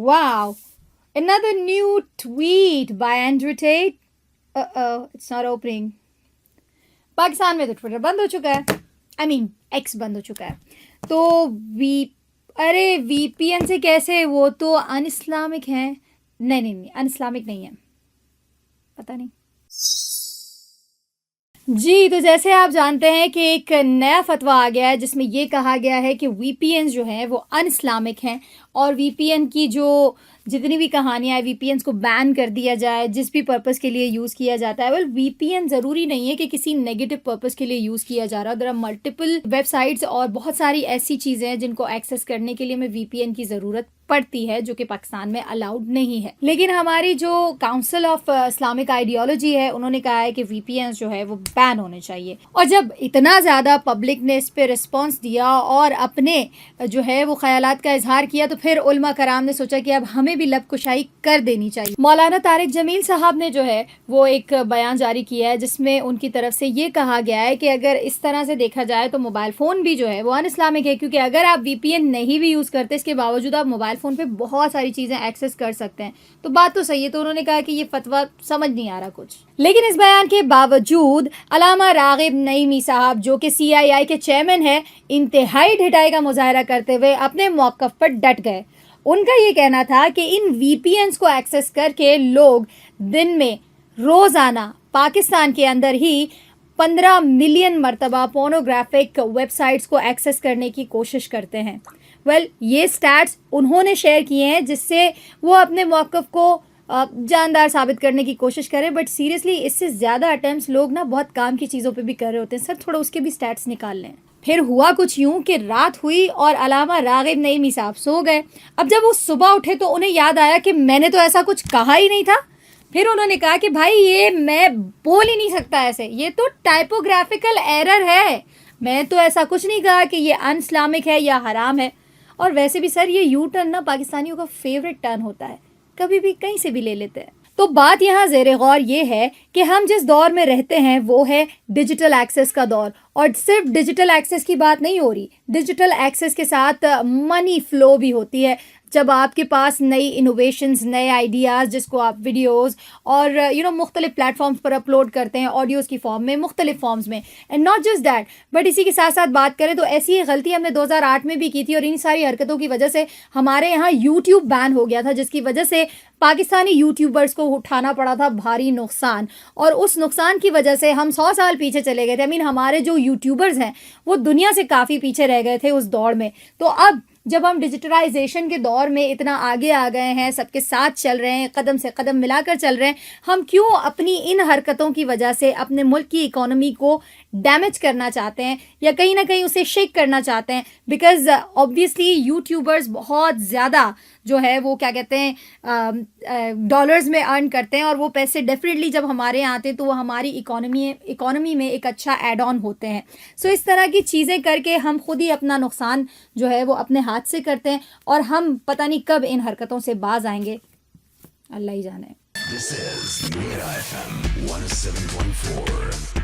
Wow. Another new tweet by Andrew Tate. It's not opening. Pakistan में तो Twitter बंद हो चुका है, एक्स बंद हो चुका है. तो वीपीएन से कैसे, वो तो अनइस्लामिक हैं. नहीं, अनइस्लामिक नहीं है, पता नहीं जी. तो जैसे आप जानते हैं कि एक नया फतवा आ गया है जिसमें ये कहा गया है कि वीपीएन जो हैं वो अनइस्लामिक हैं, और वीपीएन की जो जितनी भी कहानियाँ हैं, वीपीएन को बैन कर दिया जाए जिस भी पर्पस के लिए यूज़ किया जाता है. वीपीएन ज़रूरी नहीं है कि किसी नेगेटिव पर्पस के लिए यूज़ किया जा रहा है. देयर आर मल्टीपल वेबसाइट्स और बहुत सारी ऐसी चीज़ें हैं जिनको एक्सेस करने के लिए हमें वीपीएन की ज़रूरत पड़ती है, जो कि पाकिस्तान में अलाउड नहीं है. लेकिन हमारी जो काउंसिल ऑफ इस्लामिक आइडियोलॉजी है, उन्होंने कहा है कि वीपीएन जो है वो बैन होने चाहिए. और जब इतना ज़्यादा पब्लिक ने इस पे रिस्पॉन्स दिया और अपने जो है वो ख्यालात का इजहार किया, तो फिर उलमा कराम ने सोचा कि अब हमें भी लबकुशाई कर देनी चाहिए. मौलाना तारिक जमील साहब ने जो है वो एक बयान जारी किया है जिसमें उनकी तरफ से ये कहा गया है कि अगर इस तरह से देखा जाए तो मोबाइल फ़ोन भी जो है वो अनइस्लामिक है, क्योंकि अगर आप वीपीएन नहीं भी यूज़ करते, इसके बावजूद आप मोबाइल फ़ोन पे बहुत सारी चीज़ें एक्सेस कर सकते हैं. तो बात तो सही है. तो उन्होंने कहा कि ये फतवा समझ नहीं आ रहा कुछ. लेकिन इस बयान के बावजूद अलामा रागिब नईमी साहब, जो कि सीआईआई के चेयरमैन है, इंतहाई ढिठाई का मुजाहरा करते हुए अपने मौक़िफ़ पर डट गए. उनका ये कहना था कि इन वीपीएन्स को एक्सेस करके लोग दिन में रोज़ाना पाकिस्तान के अंदर ही 15 मिलियन मरतबा पोर्नोग्राफिक वेबसाइट्स को एक्सेस करने की कोशिश करते हैं. ये स्टैट्स उन्होंने शेयर किए हैं जिससे वो अपने मौक़िफ़ को जानदार साबित करने की कोशिश करें. बट सीरियसली इससे ज़्यादा अटेम्प्ट्स लोग ना बहुत काम की चीज़ों पे भी कर रहे होते हैं. सर थोड़ा उसके भी स्टैट्स निकाल लें. फिर हुआ कुछ यूं कि रात हुई और अलामा रागिब नईमी साहब सो गए. अब जब वो सुबह उठे तो उन्हें याद आया कि मैंने तो ऐसा कुछ कहा ही नहीं था. फिर उन्होंने कहा कि भाई ये मैं बोल ही नहीं सकता ऐसे, ये तो टाइपोग्राफिकल एरर है, मैं तो ऐसा कुछ नहीं कहा कि ये अनइस्लामिक है या हराम है. और वैसे भी सर ये यू टर्न ना पाकिस्तानियों का फेवरेट टर्न होता है, कभी भी कहीं से भी ले लेते हैं. तो बात यहाँ ज़ेरे गौर ये है कि हम जिस दौर में रहते हैं वो है डिजिटल एक्सेस का दौर. और सिर्फ डिजिटल एक्सेस की बात नहीं हो रही, डिजिटल एक्सेस के साथ मनी फ्लो भी होती है. जब आपके पास नई इनोवेशंस, नए आइडियाज़ जिसको आप वीडियोस और मुख्तलिफ प्लेटफॉर्म्स पर अपलोड करते हैं, ऑडियोज़ की फॉर्म में, मुख्तलिफ फॉर्म्स में. And not just that, but इसी के साथ साथ बात करें तो ऐसी ही गलती हमने 2008 में भी की थी, और इन सारी हरकतों की वजह से हमारे यहाँ यूट्यूब बैन हो गया था, जिसकी वजह से पाकिस्तानी यूट्यूबर्स को उठाना पड़ा था भारी नुकसान. और उस नुकसान की वजह से हम 100 साल पीछे चले गए थे. हमारे जो यूट्यूबर्स हैं वो दुनिया से काफ़ी पीछे रह गए थे उस दौर में. तो अब जब हम डिजिटलाइजेशन के दौर में इतना आगे आ गए हैं, सबके साथ चल रहे हैं, कदम से कदम मिलाकर चल रहे हैं, हम क्यों अपनी इन हरकतों की वजह से अपने मुल्क की इकोनॉमी को डैमेज करना चाहते हैं या कहीं ना कहीं उसे शेक करना चाहते हैं? बिकॉज ऑब्वियसली यूट्यूबर्स बहुत ज़्यादा जो है वो क्या कहते हैं डॉलर्स में अर्न करते हैं, और वो पैसे डेफिनेटली जब हमारे यहाँ आते हैं तो वो हमारी इकोनॉमी में एक अच्छा एड ऑन होते हैं. सो इस तरह की चीज़ें करके हम खुद ही अपना नुकसान जो है वो अपने हाथ से करते हैं, और हम पता नहीं कब इन हरकतों से बाज आएंगे, अल्लाह ही जाने. This is Mira FM 107.4.